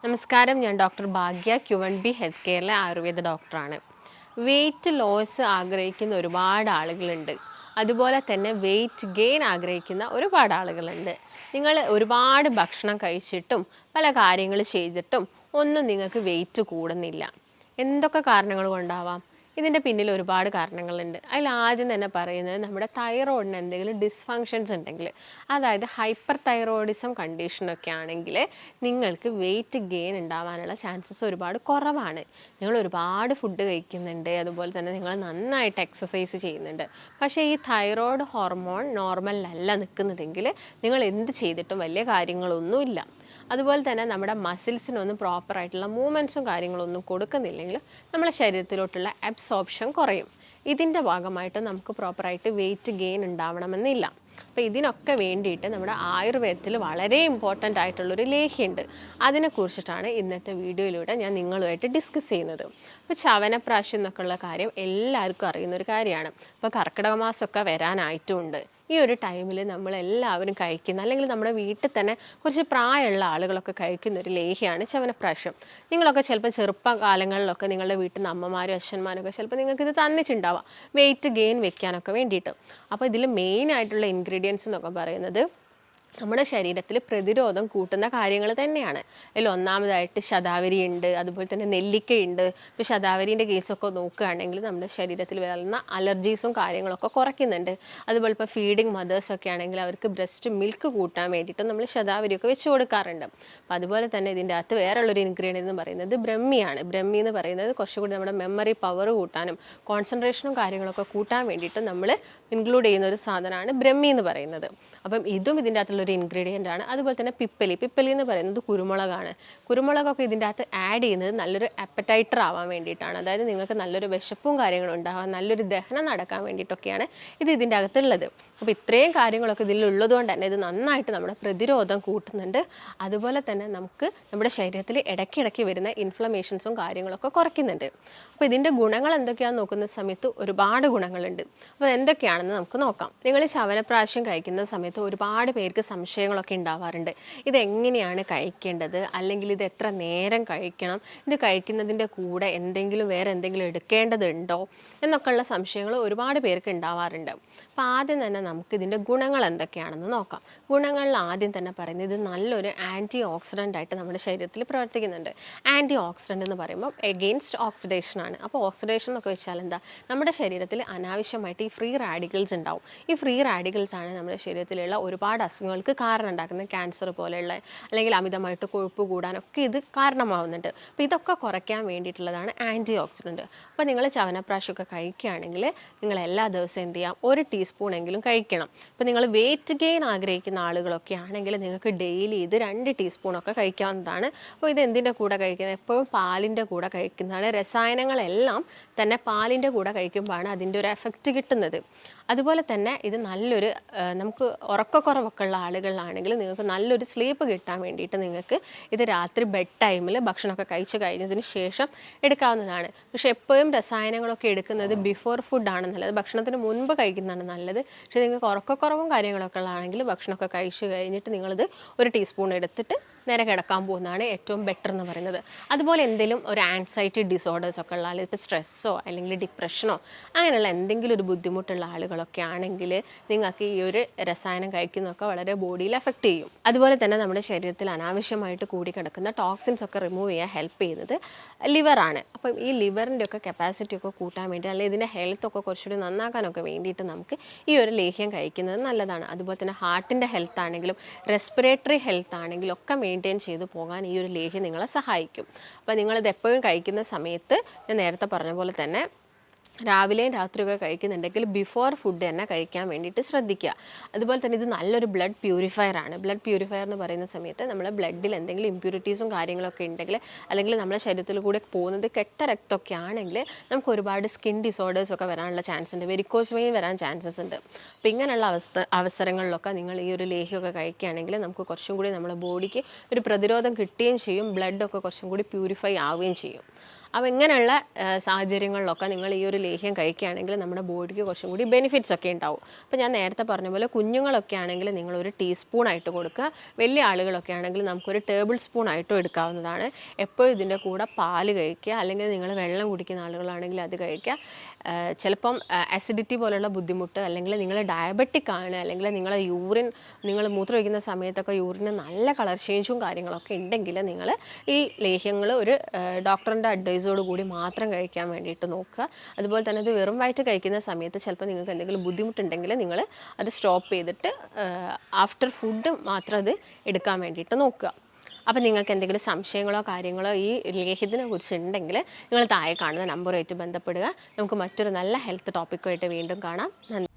നമസ്കാരം, ഞാൻ ഡോക്ടർ ഭാഗ്യ Q1B health കെയറിലെ Ayurveda ഡോക്ടറാണ്. വെയിറ്റ് ലോസ് ആഗ്രഹിക്കുന്ന ഒരുപാട് ആളുകളുണ്ട്. അതുപോലെ തന്നെ വെയിറ്റ് ഗെയിൻ ആഗ്രഹിക്കുന്ന ഒരുപാട് ആളുകളുണ്ട്. നിങ്ങൾ ഒരുപാട് ഭക്ഷണം കഴിച്ചിട്ടും പല കാര്യങ്ങൾ ചെയ്തിട്ടും ഒന്നും നിങ്ങൾക്ക് വെയിറ്റ് കൂടുന്നില്ല. എന്തൊക്കെ കാരണങ്ങൾ കൊണ്ടാവാം? ഇതിൻ്റെ പിന്നിൽ ഒരുപാട് കാരണങ്ങളുണ്ട്. അതിൽ ആദ്യം തന്നെ പറയുന്നത് നമ്മുടെ തൈറോയിഡിന് എന്തെങ്കിലും ഡിസ്ഫങ്ഷൻസ് ഉണ്ടെങ്കിൽ, അതായത് ഹൈപ്പർ തൈറോയിഡിസം കണ്ടീഷനൊക്കെ ആണെങ്കിൽ നിങ്ങൾക്ക് വെയിറ്റ് ഗെയിൻ ഉണ്ടാവാനുള്ള ചാൻസസ് ഒരുപാട് കുറവാണ്. നിങ്ങൾ ഒരുപാട് ഫുഡ് കഴിക്കുന്നുണ്ട്, അതുപോലെ തന്നെ നിങ്ങൾ നന്നായിട്ട് എക്സസൈസ് ചെയ്യുന്നുണ്ട്. പക്ഷേ ഈ തൈറോയ്ഡ് ഹോർമോൺ നോർമലല്ല നിൽക്കുന്നതെങ്കിൽ നിങ്ങൾ എന്ത് ചെയ്തിട്ടും വലിയ കാര്യങ്ങളൊന്നുമില്ല. അതുപോലെ തന്നെ നമ്മുടെ മസിൽസിനൊന്നും പ്രോപ്പറായിട്ടുള്ള മൂവ്മെൻറ്റ്സും കാര്യങ്ങളൊന്നും കൊടുക്കുന്നില്ലെങ്കിൽ നമ്മുടെ ശരീരത്തിലോട്ടുള്ള അബ്സോർപ്ഷൻ കുറയും. ഇതിൻ്റെ ഭാഗമായിട്ട് നമുക്ക് പ്രോപ്പറായിട്ട് വെയിറ്റ് ഗെയിൻ ഉണ്ടാവണമെന്നില്ല. അപ്പോൾ ഇതിനൊക്കെ വേണ്ടിയിട്ട് നമ്മുടെ ആയുർവേദത്തിൽ വളരെ ഇമ്പോർട്ടൻ്റ് ആയിട്ടുള്ളൊരു ലേഹ്യമുണ്ട്. അതിനെക്കുറിച്ചിട്ടാണ് ഇന്നത്തെ വീഡിയോയിലൂടെ ഞാൻ നിങ്ങളുമായിട്ട് ഡിസ്കസ് ചെയ്യുന്നത്. അപ്പോൾ ചവനപ്രാശം എന്നൊക്കെയുള്ള കാര്യം എല്ലാവർക്കും അറിയുന്നൊരു കാര്യമാണ്. ഇപ്പോൾ കർക്കിടക മാസമൊക്കെ വരാനായിട്ടുമുണ്ട്. ഈ ഒരു ടൈമിൽ നമ്മളെല്ലാവരും കഴിക്കുന്ന, അല്ലെങ്കിൽ നമ്മുടെ വീട്ടിൽ തന്നെ കുറച്ച് പ്രായമുള്ള ആളുകളൊക്കെ കഴിക്കുന്ന ഒരു ലേഹ്യമാണ് ചവനപ്രാശം. നിങ്ങളൊക്കെ ചിലപ്പോൾ ചെറുപ്പകാലങ്ങളിലൊക്കെ നിങ്ങളുടെ വീട്ടിൽ നിന്ന് അമ്മമാരും അച്ഛന്മാരൊക്കെ ചിലപ്പോൾ നിങ്ങൾക്കിത് തന്നിട്ടുണ്ടാവാം വെയിറ്റ് ഗെയിൻ വെക്കാനൊക്കെ വേണ്ടിയിട്ട്. അപ്പോൾ ഇതിൽ മെയിനായിട്ടുള്ള ഇൻഗ്രീഡിയൻസ് എന്നൊക്കെ പറയുന്നത് നമ്മുടെ ശരീരത്തിൽ പ്രതിരോധം കൂട്ടുന്ന കാര്യങ്ങൾ തന്നെയാണ്. അതിൽ ഒന്നാമതായിട്ട് ശതാവരി ഉണ്ട്, അതുപോലെ തന്നെ നെല്ലിക്കയുണ്ട്. ഇപ്പോൾ ശതാവരീൻ്റെ കേസൊക്കെ നോക്കുകയാണെങ്കിൽ നമ്മുടെ ശരീരത്തിൽ വരുന്ന അലർജീസും കാര്യങ്ങളൊക്കെ കുറയ്ക്കുന്നുണ്ട്. അതുപോലെ ഇപ്പോൾ ഫീഡിങ് മദേഴ്സൊക്കെ ആണെങ്കിൽ അവർക്ക് ബ്രസ്റ്റ് മിൽക്ക് കൂട്ടാൻ വേണ്ടിയിട്ട് നമ്മൾ ശതാവരിയൊക്കെ വെച്ച് കൊടുക്കാറുണ്ട്. അപ്പോൾ അതുപോലെ തന്നെ ഇതിൻ്റെ അകത്ത് വേറെയുള്ളൊരു ഇൻഗ്രീഡിയൻ്റ് എന്ന് പറയുന്നത് ബ്രഹ്മിയാണ്. ബ്രഹ്മി എന്ന് പറയുന്നത് കുറച്ചുകൂടി നമ്മുടെ മെമ്മറി പവർ കൂട്ടാനും കോൺസെൻട്രേഷനും കാര്യങ്ങളൊക്കെ കൂട്ടാൻ വേണ്ടിയിട്ട് നമ്മൾ ഇൻക്ലൂഡ് ചെയ്യുന്ന ഒരു സാധനമാണ് ബ്രഹ്മി എന്ന് പറയുന്നത്. അപ്പം ഇതും ഇതിൻ്റെ അകത്തുള്ളൊരു ഇൻഗ്രീഡിയൻ്റ് ആണ്. അതുപോലെ തന്നെ പിപ്പലി എന്ന് പറയുന്നത് കുരുമുളകാണ്. കുരുമുളകൊക്കെ ഇതിൻ്റെ അകത്ത് ആഡ് ചെയ്യുന്നത് നല്ലൊരു അപ്പറ്റൈറ്റർ ആവാൻ വേണ്ടിയിട്ടാണ്. അതായത് നിങ്ങൾക്ക് നല്ലൊരു വിശപ്പും കാര്യങ്ങളും ഉണ്ടാവാൻ, നല്ലൊരു ദഹനം നടക്കാൻ വേണ്ടിയിട്ടൊക്കെയാണ് ഇത് ഇതിൻ്റെ അകത്തുള്ളത്. അപ്പോൾ ഇത്രയും കാര്യങ്ങളൊക്കെ ഇതിലുള്ളത് കൊണ്ട് തന്നെ ഇത് നന്നായിട്ട് നമ്മുടെ പ്രതിരോധം കൂട്ടുന്നുണ്ട്. അതുപോലെ തന്നെ നമുക്ക് നമ്മുടെ ശരീരത്തിൽ ഇടയ്ക്കിടയ്ക്ക് വരുന്ന ഇൻഫ്ലമേഷൻസും കാര്യങ്ങളൊക്കെ കുറയ്ക്കുന്നുണ്ട്. അപ്പോൾ ഇതിൻ്റെ ഗുണങ്ങൾ എന്തൊക്കെയാണെന്ന് നോക്കുന്ന സമയത്ത് ഒരുപാട് ഗുണങ്ങളുണ്ട്. അപ്പോൾ എന്തൊക്കെയാണെന്ന് നമുക്ക് നോക്കാം. നിങ്ങൾ ചവനപ്രാശം കഴിക്കുന്ന സമയത്ത് ഒരുപാട് പേർക്ക് സംശയങ്ങളൊക്കെ ഉണ്ടാവാറുണ്ട്. ഇതെങ്ങനെയാണ് കഴിക്കേണ്ടത്, അല്ലെങ്കിൽ ഇത് എത്ര നേരം കഴിക്കണം, ഇത് കഴിക്കുന്നതിൻ്റെ കൂടെ വേറെ എന്തെങ്കിലും എടുക്കേണ്ടതുണ്ടോ എന്നൊക്കെയുള്ള സംശയങ്ങൾ ഒരുപാട് പേർക്ക് ഉണ്ടാവാറുണ്ട്. അപ്പോൾ ആദ്യം തന്നെ നമുക്ക് ഇതിൻ്റെ ഗുണങ്ങൾ എന്തൊക്കെയാണെന്ന് നോക്കാം. ഗുണങ്ങളിൽ ആദ്യം തന്നെ പറയുന്നത് ഇത് നല്ലൊരു ആൻറ്റി ഓക്സിഡൻ്റ് ആയിട്ട് നമ്മുടെ ശരീരത്തിൽ പ്രവർത്തിക്കുന്നുണ്ട്. ആൻറ്റി ഓക്സിഡൻ്റ് എന്ന് പറയുമ്പോൾ എഗെയിൻസ്റ്റ് ഓക്സിഡേഷനാണ്. അപ്പോൾ ഓക്സിഡേഷൻ എന്നൊക്കെ വെച്ചാൽ എന്താ, നമ്മുടെ ശരീരത്തിൽ അനാവശ്യമായിട്ട് ഈ ഫ്രീ റാഡിക്കൽസ് ഉണ്ടാവും. ഈ ഫ്രീ റാഡിക്കൽസ് ആണ് നമ്മുടെ ശരീരത്തിലുള്ള ഒരുപാട് അസുഖങ്ങൾക്ക് കാരണം ഉണ്ടാക്കുന്നത്. ക്യാൻസർ പോലെയുള്ള, അല്ലെങ്കിൽ അമിതമായിട്ട് കൊഴുപ്പ് കൂടാനൊക്കെ ഇത് കാരണമാവുന്നുണ്ട്. അപ്പോൾ ഇതൊക്കെ കുറയ്ക്കാൻ വേണ്ടിയിട്ടുള്ളതാണ് ആൻറ്റി ഓക്സിഡൻറ്റ്. അപ്പോൾ നിങ്ങൾ ചവനപ്രാശമൊക്കെ കഴിക്കുകയാണെങ്കിൽ നിങ്ങൾ എല്ലാ ദിവസവും എന്ത് ചെയ്യാം, 1 ടീസ്പൂണെങ്കിലും കഴിക്കണം. ഇപ്പോൾ നിങ്ങൾ വെയിറ്റ് ഗെയിൻ ആഗ്രഹിക്കുന്ന ആളുകളൊക്കെ ആണെങ്കിൽ നിങ്ങൾക്ക് ഡെയിലി ഇത് 2 ടീസ്പൂണൊക്കെ കഴിക്കാവുന്നതാണ്. അപ്പോൾ ഇത് എന്തിൻ്റെ കൂടെ കഴിക്കുന്നത്, എപ്പോഴും പാലിൻ്റെ കൂടെ കഴിക്കുന്നതാണ്. രസായനങ്ങളെല്ലാം തന്നെ പാലിൻ്റെ കൂടെ കഴിക്കുമ്പോഴാണ് അതിൻ്റെ ഒരു എഫക്റ്റ് കിട്ടുന്നത്. അതുപോലെ തന്നെ ഇത് നല്ലൊരു നമുക്ക് ഉറക്കക്കുറവൊക്കെ ഉള്ള ആളുകളാണെങ്കിൽ നിങ്ങൾക്ക് നല്ലൊരു സ്ലീപ്പ് കിട്ടാൻ വേണ്ടിയിട്ട് നിങ്ങൾക്ക് ഇത് രാത്രി ബെഡ് ടൈമിൽ ഭക്ഷണമൊക്കെ കഴിച്ച് കഴിഞ്ഞതിന് ശേഷം എടുക്കാവുന്നതാണ്. പക്ഷേ എപ്പോഴും രസായനങ്ങളൊക്കെ എടുക്കുന്നത് ബിഫോർ ഫുഡാണ് നല്ലത്, ഭക്ഷണത്തിന് മുൻപ് കഴിക്കുന്നതാണ് നല്ലത്. പക്ഷേ നിങ്ങൾക്ക് ഉറക്കക്കുറവും കാര്യങ്ങളൊക്കെ ഉള്ളതാണെങ്കിൽ ഭക്ഷണമൊക്കെ കഴിച്ച് കഴിഞ്ഞിട്ട് നിങ്ങളിത് 1 ടീസ്പൂൺ എടുത്തിട്ട് നേരെ കിടക്കാൻ പോകുന്നതാണ് ഏറ്റവും ബെറ്റർ എന്ന് പറയുന്നത്. അതുപോലെ എന്തെങ്കിലും ഒരു ആൻസൈറ്റി ഡിസോർഡേഴ്സ് ഒക്കെ ഉള്ള ആൾ, ഇപ്പോൾ സ്ട്രെസ്സോ അല്ലെങ്കിൽ ഡിപ്രഷനോ അങ്ങനെയുള്ള എന്തെങ്കിലും ഒരു ബുദ്ധിമുട്ടുള്ള ആളുകളൊക്കെ ആണെങ്കിൽ നിങ്ങൾക്ക് ഈ ഒരു രസായനം കഴിക്കുന്നതൊക്കെ വളരെ ബോഡിയിൽ എഫക്റ്റ് ചെയ്യും. അതുപോലെ തന്നെ നമ്മുടെ ശരീരത്തിൽ അനാവശ്യമായിട്ട് കൂടിക്കിടക്കുന്ന ടോക്സിൻസ് ഒക്കെ റിമൂവ് ചെയ്യാൻ ഹെൽപ്പ് ചെയ്യുന്നത് ലിവറാണ്. അപ്പം ഈ ലിവറിൻ്റെ ഒക്കെ കപ്പാസിറ്റി ഒക്കെ കൂട്ടാൻ വേണ്ടി, അല്ലെങ്കിൽ ഇതിൻ്റെ ഹെൽത്തൊക്കെ കുറച്ചുകൂടി നന്നാക്കാനൊക്കെ വേണ്ടിയിട്ട് നമുക്ക് ഈ ഒരു ലേഹ്യം കഴിക്കുന്നത് നല്ലതാണ്. അതുപോലെ തന്നെ ഹാർട്ടിൻ്റെ ഹെൽത്ത് ആണെങ്കിലും റെസ്പിറേറ്ററി ഹെൽത്ത് ആണെങ്കിലും ഒക്കെ മെയിൻറ്റെയിൻ ചെയ്ത് പോകാൻ ഈ ഒരു ലേഹ്യം നിങ്ങളെ സഹായിക്കും. അപ്പോൾ നിങ്ങളിത് എപ്പോഴും കഴിക്കുന്ന സമയത്ത് ഞാൻ നേരത്തെ പറഞ്ഞ പോലെ തന്നെ രാവിലെയും രാത്രിയൊക്കെ കഴിക്കുന്നുണ്ടെങ്കിൽ ബിഫോർ ഫുഡ് തന്നെ കഴിക്കാൻ വേണ്ടിയിട്ട് ശ്രദ്ധിക്കുക. അതുപോലെ തന്നെ ഇത് നല്ലൊരു ബ്ലഡ് പ്യൂരിഫയർ ആണ്. ബ്ലഡ് പ്യൂരിഫയർ എന്ന് പറയുന്ന സമയത്ത് നമ്മളെ ബ്ലഡിൽ എന്തെങ്കിലും ഇമ്പ്യൂരിറ്റീസും കാര്യങ്ങളൊക്കെ ഉണ്ടെങ്കിൽ, അല്ലെങ്കിൽ നമ്മുടെ ശരീരത്തിൽ കൂടെ പോകുന്നത് കെട്ട രക്തമൊക്കെ ആണെങ്കിൽ നമുക്ക് ഒരുപാട് സ്കിൻ ഡിസോർഡേഴ്സൊക്കെ വരാനുള്ള ചാൻസ് ഉണ്ട്, വെരിക്കോസ് വെയിൻ വരാൻ ചാൻസസ് ഉണ്ട്. അപ്പോൾ ഇങ്ങനെയുള്ള അവസരങ്ങളിലൊക്കെ നിങ്ങൾ ഈ ഒരു ലേഹ്യമൊക്കെ കഴിക്കുകയാണെങ്കിൽ നമുക്ക് കുറച്ചും കൂടി നമ്മുടെ ബോഡിക്ക് ഒരു പ്രതിരോധം കിട്ടുകയും ചെയ്യും, ബ്ലഡൊക്കെ കുറച്ചും കൂടി പ്യൂരിഫൈ ആവുകയും ചെയ്യും. അപ്പോൾ ഇങ്ങനെയുള്ള സാഹചര്യങ്ങളിലൊക്കെ നിങ്ങൾ ഈ ഒരു ലേഹ്യം കഴിക്കുകയാണെങ്കിൽ നമ്മുടെ ബോഡിക്ക് കുറച്ചും കൂടി ബെനിഫിറ്റ്സ് ഒക്കെ ഉണ്ടാവും. അപ്പോൾ ഞാൻ നേരത്തെ പറഞ്ഞ പോലെ കുഞ്ഞുങ്ങളൊക്കെ ആണെങ്കിൽ നിങ്ങളൊരു ടീസ്പൂൺ ആയിട്ട് കൊടുക്കുക. വലിയ ആളുകളൊക്കെ ആണെങ്കിൽ നമുക്കൊരു ടേബിൾ സ്പൂൺ ആയിട്ടും എടുക്കാവുന്നതാണ്. എപ്പോഴും ഇതിൻ്റെ കൂടെ പാല് കഴിക്കുക, അല്ലെങ്കിൽ നിങ്ങൾ വെള്ളം കുടിക്കുന്ന ആളുകളാണെങ്കിൽ അത് കഴിക്കുക. ചിലപ്പം അസിഡിറ്റി പോലുള്ള ബുദ്ധിമുട്ട്, അല്ലെങ്കിൽ നിങ്ങൾ ഡയബറ്റിക് ആണ്, അല്ലെങ്കിൽ നിങ്ങൾ മൂത്രം ഒഴിക്കുന്ന സമയത്തൊക്കെ യൂറിന് നല്ല കളർ ചേഞ്ചും കാര്യങ്ങളൊക്കെ ഉണ്ടെങ്കിൽ നിങ്ങൾ ഈ ലേഹ്യങ്ങൾ ഒരു ഡോക്ടറിൻ്റെ അഡ്വൈസോട് കൂടി മാത്രം കഴിക്കാൻ വേണ്ടിയിട്ട് നോക്കുക. അതുപോലെ തന്നെ ഇത് വെറും വയറ്റ് കഴിക്കുന്ന സമയത്ത് ചിലപ്പോൾ നിങ്ങൾക്ക് എന്തെങ്കിലും ബുദ്ധിമുട്ടുണ്ടെങ്കിൽ നിങ്ങൾ അത് സ്റ്റോപ്പ് ചെയ്തിട്ട് ആഫ്റ്റർ ഫുഡ് മാത്രം അത് എടുക്കാൻ വേണ്ടിയിട്ട് നോക്കുക. അപ്പോൾ നിങ്ങൾക്ക് എന്തെങ്കിലും സംശയങ്ങളോ കാര്യങ്ങളോ ഈ ലേഹ്യത്തിനെ കുറിച്ച് ഉണ്ടെങ്കിൽ നിങ്ങൾ താഴെ കാണുന്ന നമ്പറുമായിട്ട് ബന്ധപ്പെടുക. നമുക്ക് മറ്റൊരു നല്ല ഹെൽത്ത് ടോപ്പിക്കുമായിട്ട് വീണ്ടും കാണാം. നന്ദി.